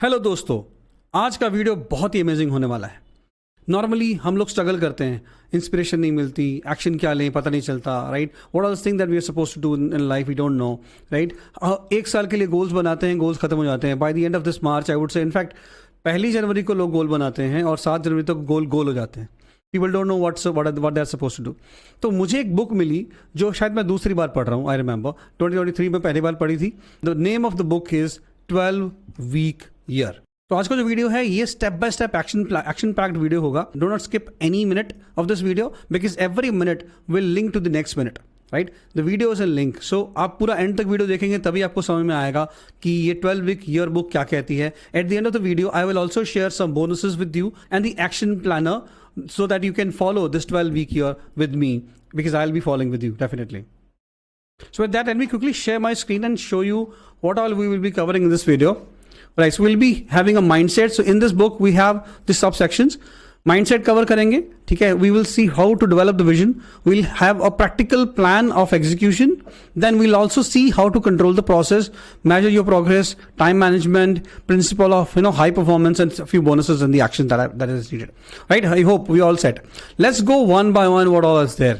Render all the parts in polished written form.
Hello दोस्तों, आज का वीडियो बहुत ही अमेजिंग होने वाला है। नॉर्मली हम लोग स्ट्रगल करते हैं, इंस्पिरेशन नहीं मिलती, एक्शन क्या लें पता नहीं चलता, right. What are the thing that we are suppose to do in life, we don't know, right. एक साल के लिए गोल्स बनाते हैं, गोल्स खत्म हो जाते हैं। By the end of this March I would say, in fact 1 जनवरी को लोग गोल बनाते हैं और 7 जनवरी तक गोल हो जाते हैं। People don't know what they are suppose to do. तो मुझे एक बुक मिली जो शायद मैं दूसरी बार पढ़ रहा हूँ। आई रिमेंबर 2023 में पहली बार पढ़ी थी। The name of the book is 12 week year. तो आज का जो वीडियो है ये step by step action packed video होगा। Do not skip any minute of this video because every minute will link to the next minute, right. The video is a link. So आप पूरा and तक video देखेंगे तभी आपको समझ में आएगा कि ये 12 वीक ईयर बुक क्या कहती है। At the end of the video I will also share some bonuses with you and the action planner so that you can follow this 12 week year with me, because I'll be following with you definitely. So with that, let me quickly share my screen and show you what all we will be covering in this video. Right, so we'll be having a mindset. So in this book we have the subsections. Mindset cover करेंगे, ठीक है। We will see how to develop the vision. We'll have a practical plan of execution. Then we'll also see how to control the process, measure your progress, time management, principle of high performance, and a few bonuses in the action that is needed. Right? I hope we all set. Let's go one by one. What all is there?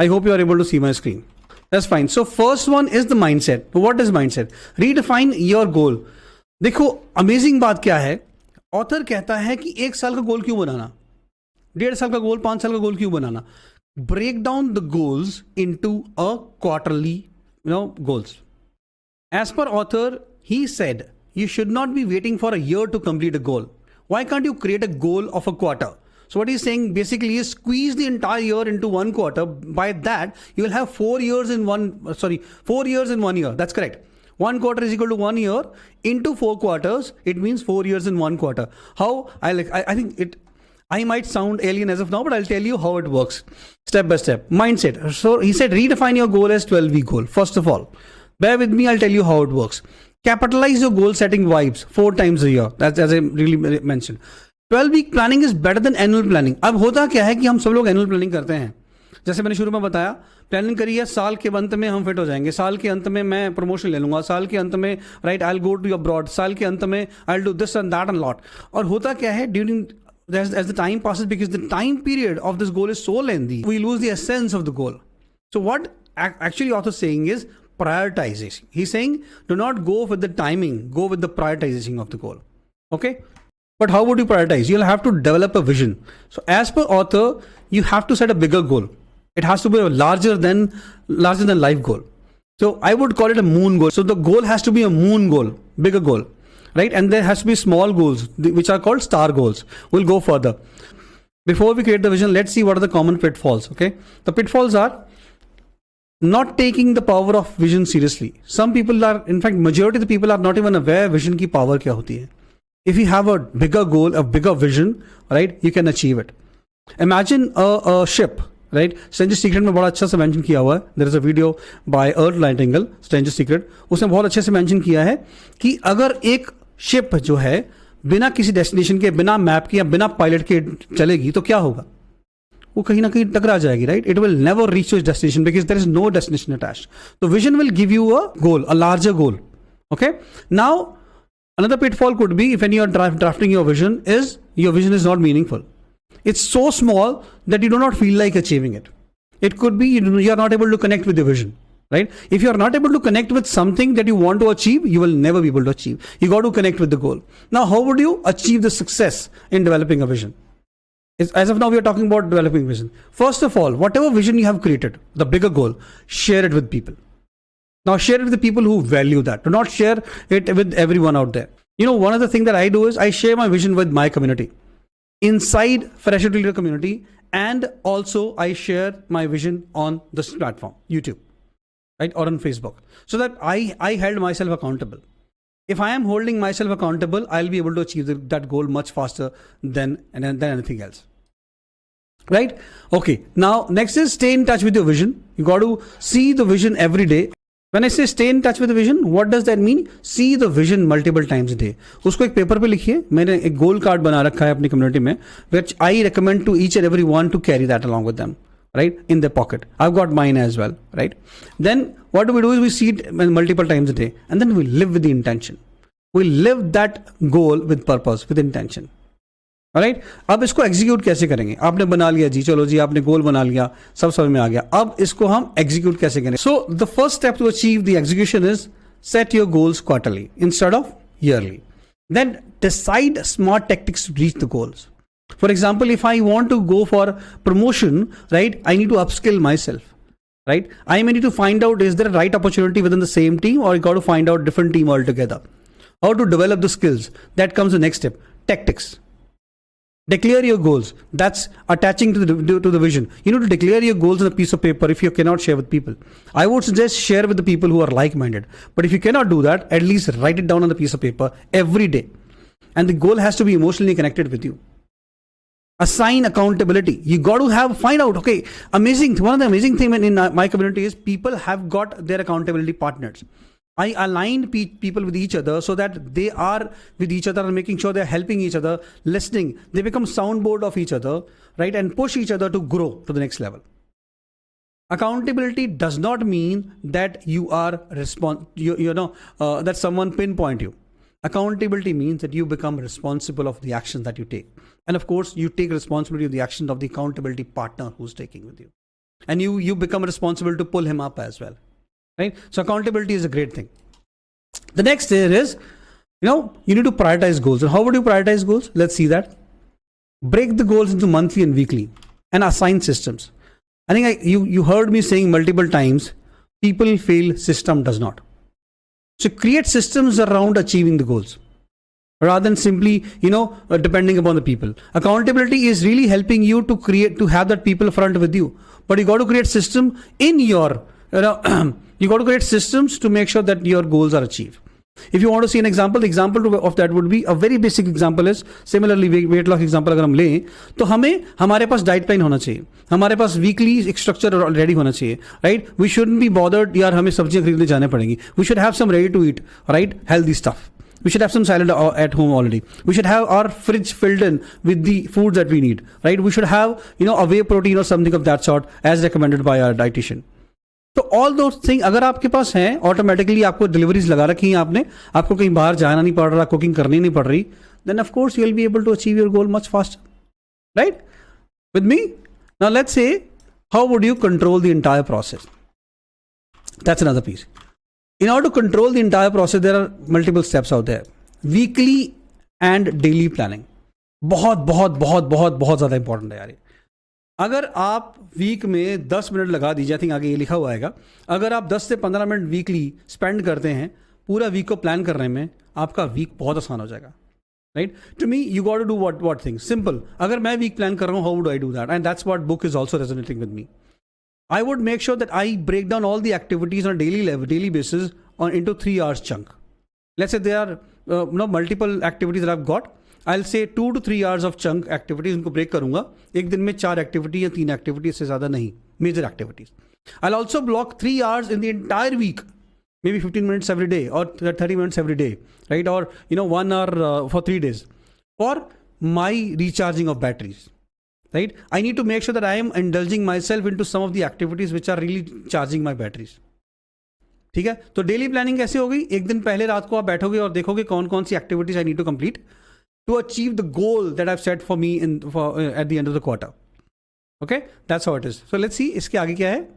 I hope you are able to see my screen. That's fine. So first one is the mindset. What is mindset? Redefine your goal. देखो amazing बात क्या है, author कहता है कि 1 साल का goal क्यों बनाना, 1.5 साल का गोल, 5 साल का गोल क्यों बनाना। Break down the goals into a quarterly goals. As per author he said you should not be waiting for a year to complete a goal. Why can't you create a goal of a quarter? So what he's saying basically is squeeze the entire year into 1 quarter. By that you will have 4 years in 1 year. That's correct. 1 quarter is equal to 1 year into 4 quarters. It means 4 years in 1 quarter. How? I think it. I might sound alien as of now, but I'll tell you how it works step by step. Mindset. So he said redefine your goal as 12-week goal. First of all, bear with me. I'll tell you how it works. Capitalize your goal setting vibes 4 times a year. That's as I really mentioned. 12-week planning is better than annual planning. अब होता क्या है कि हम सब लोग annual planning करते हैं। जैसे मैंने शुरू में बताया, प्लानिंग करी है, साल के अंत में हम फिट हो जाएंगे, साल के अंत में मैं प्रमोशन ले लूंगा, साल के अंत में right I will go to abroad, साल के अंत में I will do this and that and lot. और होता क्या है, during as the time passes, because the time period of this goal is so lengthy, we lose the essence of the goal. So what actually author is saying is prioritization. He's saying do not go with the timing, go with the prioritization of the goal. Okay? But how would you prioritize? You'll have to develop a vision. So as per author, you have to set a bigger goal. It has to be a larger than life goal. So I would call it a moon goal. So the goal has to be a moon goal, bigger goal, right? And there has to be small goals, which are called star goals. We'll go further. Before we create the vision, let's see what are the common pitfalls. Okay, the pitfalls are not taking the power of vision seriously. Some people are, in fact, majority of the people are not even aware vision की power क्या होती है. If you have a bigger goal, a bigger vision, right, you can achieve it. Imagine a ship. Right, stranger secret में बड़ा अच्छा से mention किया हुआ है। There is a video by Earl Nightingale, stranger secret, उसने बहुत अच्छे से मेंशन किया है कि अगर एक शिप जो है बिना किसी डेस्टिनेशन के, बिना मैप के या बिना पायलट के चलेगी तो क्या होगा, वो कहीं ना कहीं टकरा जाएगी, right. It will never reach your destination because there is no destination attached. तो vision will give you a goal, a larger goal. Okay, now another pitfall could be, if when you are drafting your vision is not meaningful. It's so small that you do not feel like achieving it. It could be you are not able to connect with your vision, right? If you are not able to connect with something that you want to achieve, you will never be able to achieve. You got to connect with the goal. Now, how would you achieve the success in developing a vision? As of now, we are talking about developing vision. First of all, whatever vision you have created, the bigger goal, share it with people. Now, share it with the people who value that. Do not share it with everyone out there. One of the things that I do is I share my vision with my community. Inside Fresher Leader community, and also I share my vision on this platform, YouTube, right, or on Facebook, so that I held myself accountable. If I am holding myself accountable, I'll be able to achieve that goal much faster than anything else, right? Okay, now next is stay in touch with your vision. You got to see the vision every day. When I say stay in touch with the vision, what does that mean? See the vision multiple times a day. उसको एक paper पे लिखिए। मैंने एक गोल card बना रखा है अपनी कम्युनिटी में, which I recommend to each and every one to carry that along with them, right, in their pocket. I've got mine as well, right? Then what do? We see it multiple times a day, and then we live with the intention. we live that goal with purpose, with intention. Right अब इसको execute कैसे करेंगे? आपने बना लिया जी, चलो जी आपने गोल बना लिया, सब समझ में आ गया, अब इसको हम एग्जीक्यूट कैसे करें? So the first step to achieve the execution is set your goals quarterly instead of yearly. Then decide smart tactics to reach the goals. For example, if I want to go for promotion, right, I need to upskill myself, right? I may need to find out, is there a right opportunity within the same team, or I got to find out different team altogether. How to develop the skills? That comes the next step. Tactics. Declare your goals. That's attaching to the vision. You need to declare your goals on a piece of paper if you cannot share with people. I would suggest share with the people who are like-minded. But if you cannot do that, at least write it down on the piece of paper every day. And the goal has to be emotionally connected with you. Assign accountability. You got to find out, okay, amazing. One of the amazing things in my community is people have got their accountability partners. I aligned people with each other so that they are with each other and making sure they're helping each other, listening. They become soundboard of each other, right? And push each other to grow to the next level. Accountability does not mean that you are that someone pinpoint you. Accountability means that you become responsible of the actions that you take. And of course, you take responsibility of the actions of the accountability partner who's taking with you. And you become responsible to pull him up as well. Right? So accountability is a great thing. The next here is, you need to prioritize goals. And how would you prioritize goals? Let's see that. Break the goals into monthly and weekly and assign systems. I think you heard me saying multiple times, people fail, system does not. So create systems around achieving the goals rather than simply, depending upon the people. Accountability is really helping you to have that people front with you. But you got to create system in your, you got to create systems to make sure that your goals are achieved. If you want to see an example, the example of that would be, a very basic example is, similarly weight loss example अगर हम लें तो हमारे पास diet plan होना चाहिए, हमारे पास weekly एक स्ट्रक्चर रेडी होना चाहिए, right? We shouldn't be bothered यार हमें सब्जियां खरीदने जाने पड़ेंगी. We should have some ready to eat, right, healthy stuff. We should have some salad at home already. We should have our fridge filled in with the foods that we need, right? We should have, a whey protein or something of that sort as recommended by our dietitian. तो all those thing अगर आपके पास हैं, automatically आपको deliveries लगा रखी हैं आपने, आपको कहीं बाहर जाना नहीं पड़ रहा, कुकिंग करनी नहीं पड़ रही, then of course you will be able to achieve your goal much faster, right? With me now let's say how would you control the entire process. That's another piece. In order to control the entire process, there are multiple steps out there. Weekly and daily planning. बहुत ज़्यादा important है यार ये. अगर आप week में 10 minute लगा दीजिए, आई थिंक आगे ये लिखा हुआ आएगा, अगर आप 10 से 15 मिनट वीकली स्पेंड करते हैं पूरा वीक को प्लान करने में, आपका वीक बहुत आसान हो जाएगा, right? To me you got to do what thing simple. अगर मैं वीक प्लान कर रहा हूँ, how would I do that? And that's what book is also resonating with me. I would make sure that I break down all the activities on a daily basis into 3 hours chunk. Let's say there are multiple activities that I've got. I'll say 2 to 3 hours of chunk activities उनको break करूँगा. एक दिन में 4 activity या 3 activities से ज़्यादा नहीं, major activities. I'll also block 3 hours in the entire week, maybe 15 minutes every day or 30 minutes every day, right? Or 1 hour for 3 days for my recharging of batteries. Right? I need to make sure that I am indulging myself into some of the activities which are really charging my batteries. ठीक है? तो daily planning कैसे होगी? एक दिन पहले रात को आप बैठोगे और देखोगे कौन कौन सी activities I need to complete to achieve the goal that I have set for me at the end of the quarter. Okay, that's how it is. So let's see इसके आगे क्या है.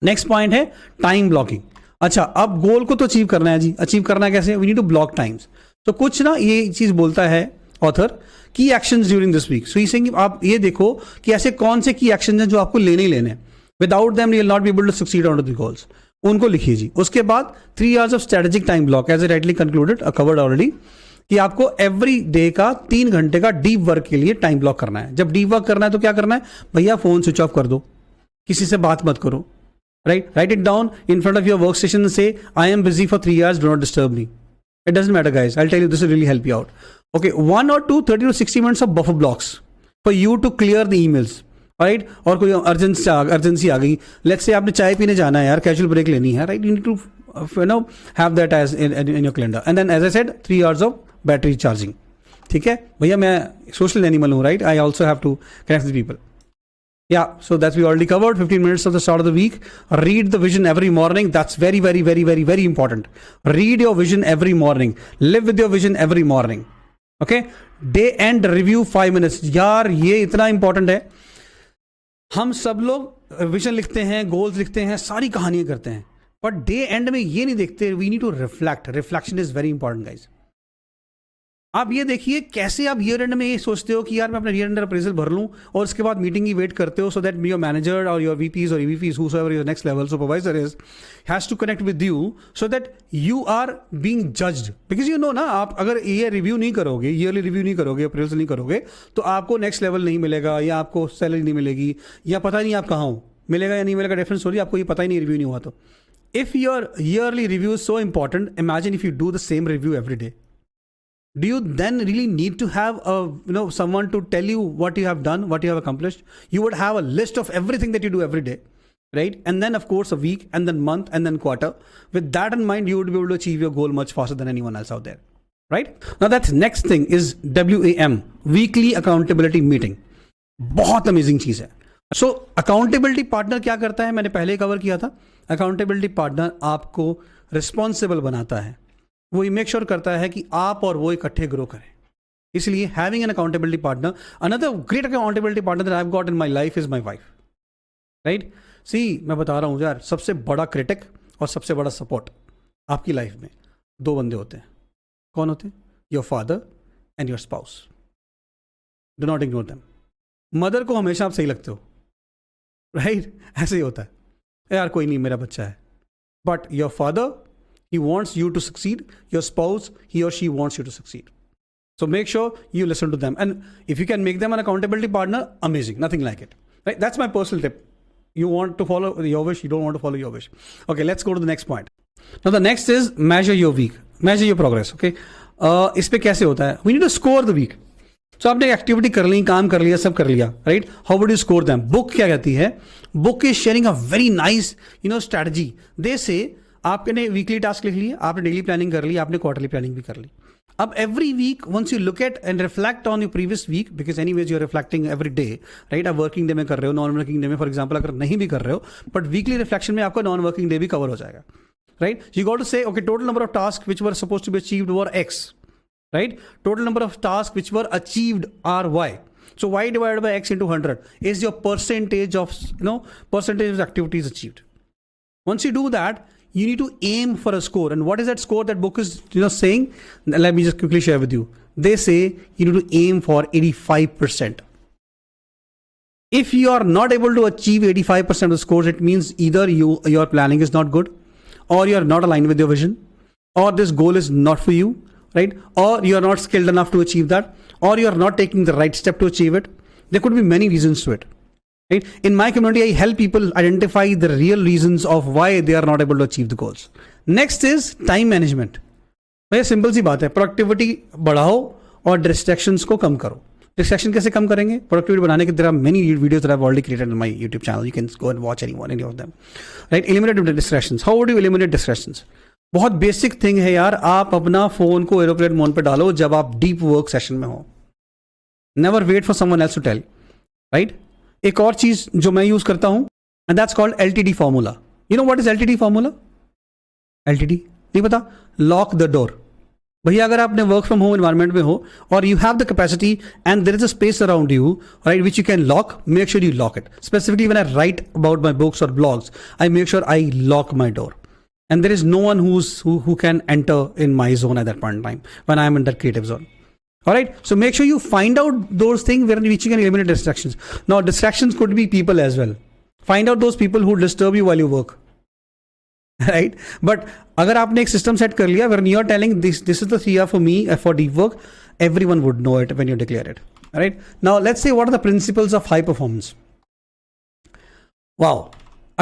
नेक्स्ट पॉइंट है time blocking. अच्छा, अब गोल को तो achieve करना है जी. अचीव करना है कैसे? We need to block times. तो कुछ ये चीज बोलता है ऑथर, की actions during this week. So ही आप ये देखो कि ऐसे कौन से की एक्शंस हैं जो आपको लेने ही लेने. Without them you will not be able to succeed on the goals. उनको लिखिए जी. उसके बाद 3 hours of strategic time block, as a rightly concluded covered already, कि आपको एवरी डे का 3 घंटे का डीप वर्क के लिए टाइम ब्लॉक करना है. जब डीप वर्क करना है तो क्या करना है भैया? फोन स्विच ऑफ कर दो, किसी से बात मत करो, right? Write it down in front of your work station, say I am busy for 3 hours, do not disturb me. It doesn't matter, guys. I'll tell you, this will really help you out. Okay, 1 or 2 30 to 60 minutes of buffer blocks for you to clear the emails, right? और कोई urgency आ गई, let's say आपने चाय पीने जाना है यार, casual break लेनी है, right? You need to have that as in your calendar. And then as I said, 3 hours of battery charging. ठीक है भैया, मैं सोशल एनिमल हूँ, right? I also have to connect with people. Yeah, so that's we already covered 15 minutes of the start of the week. Read the vision every morning. That's very, very, very, very, very important. Read your vision every morning. Live with your vision every morning. Okay? Day end review 5 minutes. यार ये इतना important है. हम सब लोग vision लिखते हैं, goals लिखते हैं, सारी कहानियां करते हैं, बट डे एंड में ये नहीं देखते. We need to reflect. Reflection is very important guys. आप ये देखिए कैसे आप ईयर एंड में ये सोचते हो कि यार मैं अपना ईयर एंड अप्रेजल भर लूं, और उसके बाद मीटिंग की वेट करते हो, सो दैट योर मैनेजर और योर वीपीज और EVPs whosoever your next level supervisor is has to connect with you so that you are being judged. Because you know ना, आप अगर ये रिव्यू नहीं करोगे, ईयरली रिव्यू नहीं करोगे, अप्रेजल नहीं करोगे, तो आपको नेक्स्ट लेवल नहीं मिलेगा, या आपको सैलरी नहीं मिलेगी, या पता नहीं आप कहाँ हो, मिलेगा या नहीं मिलेगा डिफरेंस हो रही है, आपको ये पता ही नहीं रिव्यू नहीं हुआ तो. If your yearly review is so important, imagine if you do the same review every day. Do you then really need to have someone to tell you what you have done, what you have accomplished? You would have a list of everything that you do every day, right? And then of course a week, and then month, and then quarter. With that in mind, you would be able to achieve your goal much faster than anyone else out there, right? Now that's next thing is WAM, weekly accountability meeting. बहुत amazing चीज है. So accountability partner क्या करता है, मैंने पहले cover किया था. Accountability partner आपको responsible बनाता है. वो मेक श्योर करता है कि आप और वो इकट्ठे ग्रो करें. इसलिए having an accountability partner, another great accountability partner that I have got in my life is my wife. Right, see मैं बता रहा हूँ यार, सबसे बड़ा क्रिटिक और सबसे बड़ा सपोर्ट आपकी लाइफ में दो बंदे होते हैं. कौन होते हैं? Your father and your spouse. Do not ignore them. Mother को हमेशा आप सही लगते हो, राइट? ऐसे ही होता है यार, कोई नहीं मेरा बच्चा है. But your father, he wants you to succeed. Your spouse, he or she wants you to succeed. So make sure you listen to them. And if you can make them an accountability partner, amazing. Nothing like it. Right? That's my personal tip. You want to follow your wish, you don't want to follow your wish. Okay, let's go to the next point. Now the next is measure your week. Measure your progress. Okay. इस पे कैसे होता है? We need to score the week. So आपने activity कर ली, काम कर लिया, सब कर लिया, right? How would you score them? Book क्या कहती है? Book is sharing a very nice strategy. They say आपने वीकली टास्क लिख लिए, आपने डेली प्लानिंग कर ली, आपने क्वार्टरली प्लानिंग भी कर ली. अब every week once you look at and reflect on your previous week, because anyways you are reflecting every day, right? आप वर्किंग डे में कर रहे हो, नॉन वर्किंग डे में फॉर एग्जांपल अगर नहीं भी कर रहे हो, बट वीकली रिफ्लेक्शन में आपका नॉन वर्किंग डे भी कवर हो जाएगा, right? You got to say okay, total number of task which were suppose to be achieved were X, right? Total number of tasks which were achieved are y. So y divided by x into 100 is your percentage of percentage of activities achieved. Once you do that, you need to aim for a score. And what is that score that book is saying? Let me just quickly share with you. They say you need to aim for 85%. If you are not able to achieve 85% of the scores, it means either your planning is not good, or you are not aligned with your vision, or this goal is not for you, right? Or you are not skilled enough to achieve that, or you are not taking the right step to achieve it. There could be many reasons to it, right? In my community, I help people identify the real reasons of why they are not able to achieve the goals. Next is time management. भैया simple सी बात है, productivity बढ़ाओ और distractions को कम करो. Distraction कैसे कम करेंगे? Productivity बनाने के there are many videos that I've already created on my YouTube channel. You can go and watch any of them, right? Eliminate distractions. How would you eliminate distractions? बहुत basic thing है यार, आप अपना phone को aeroplane mode पे डालो जब आप डीप वर्क सेशन में हो. Never wait for someone else to tell, right? एक और चीज जो मैं यूज करता हूं, and that's called LTD formula. You know what is LTD formula? LTD नहीं पता? Lock the door. भैया अगर आपने वर्क फ्रॉम होम एनवायरमेंट में हो और you have the capacity and there is a space around you, right, which you can lock, make sure you lock it. Specifically when I write about my books और blogs, I make sure I lock my door. And there is no one who can enter in my zone at that point in time when I am in that creative zone. All right. So make sure you find out those things where which you can eliminate distractions. Now distractions could be people as well. Find out those people who disturb you while you work. Right. But अगर आपने एक system set कर लिया when you are telling this is the 3R for me for deep work, everyone would know it when you declare it. All right. Now let's say what are the principles of high performance. Wow.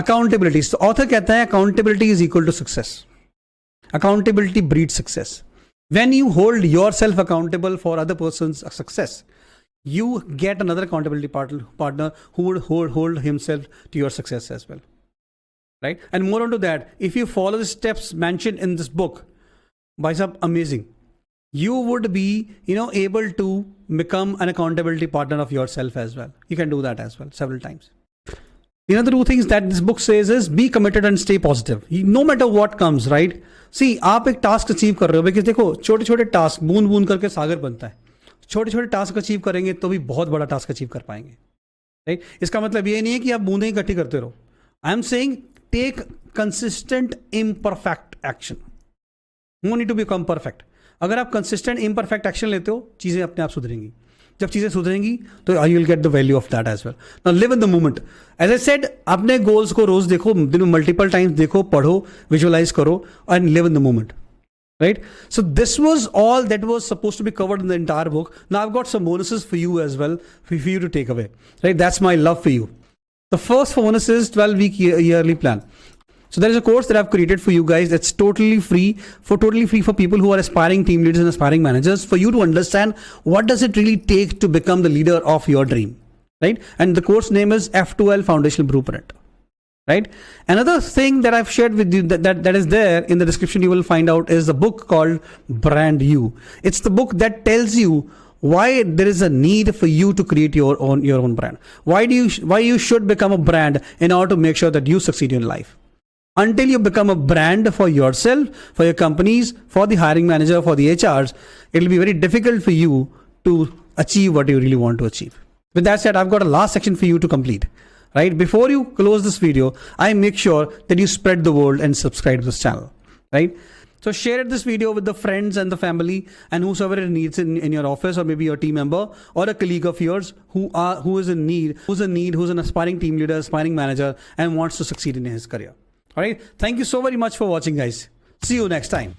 Accountability. So author कहता है accountability is equal to success. Accountability breeds success. When you hold yourself accountable for other person's success, you get another accountability partner who would hold himself to your success as well. Right? And more on to that, if you follow the steps mentioned in this book, by some amazing, you would be able to become an accountability partner of yourself as well. You can do that as well several times. The other two things that this book says is be committed and stay positive. No matter what comes, right? See, आप एक task achieve कर रहे हो, because देखो छोटे छोटे task बूंद बूंद करके सागर बनता है. छोटे छोटे टास्क अचीव करेंगे तो भी बहुत बड़ा टास्क अचीव कर पाएंगे, राइट? इसका मतलब ये नहीं है कि आप बूंदें इकट्ठी करते रहो. I am saying take consistent imperfect action. No need to become perfect. अगर आप कंसिस्टेंट इम्परफेक्ट एक्शन लेते हो, चीज़ें अपने आप सुधरेंगी. जब चीज़ें सुधरेंगी तो you will get the value of that as well. Now live in the moment. As I said, अपने गोल्स को रोज देखो, दिन में मल्टीपल टाइम्स देखो, पढ़ो, विजुअलाइज करो and live in the moment. Right? So this was all that was supposed to be covered in the entire book. Now I've got some bonuses for you as well, for you to take away. Right? That's my love for you. The first bonus is 12-week yearly plan. So there is a course that I've created for you guys that's totally free for people who are aspiring team leaders and aspiring managers, for you to understand what does it really take to become the leader of your dream. Right? And the course name is F2L Foundational Blueprint. Right? Another thing that I've shared with you that is there in the description, you will find out, is the book called Brand You. It's the book that tells you why there is a need for you to create your own brand. Why you should become a brand in order to make sure that you succeed in life. Until you become a brand for yourself, for your companies, for the hiring manager, for the HRs, it will be very difficult for you to achieve what you really want to achieve. With that said, I've got a last section for you to complete. Right? Before you close this video, I make sure that you spread the word and subscribe to this channel. Right? So share this video with the friends and the family and whosoever it needs in your office, or maybe your team member or a colleague of yours who is in need, who's an aspiring team leader, aspiring manager, and wants to succeed in his career. All right? Thank you so very much for watching, guys. See you next time.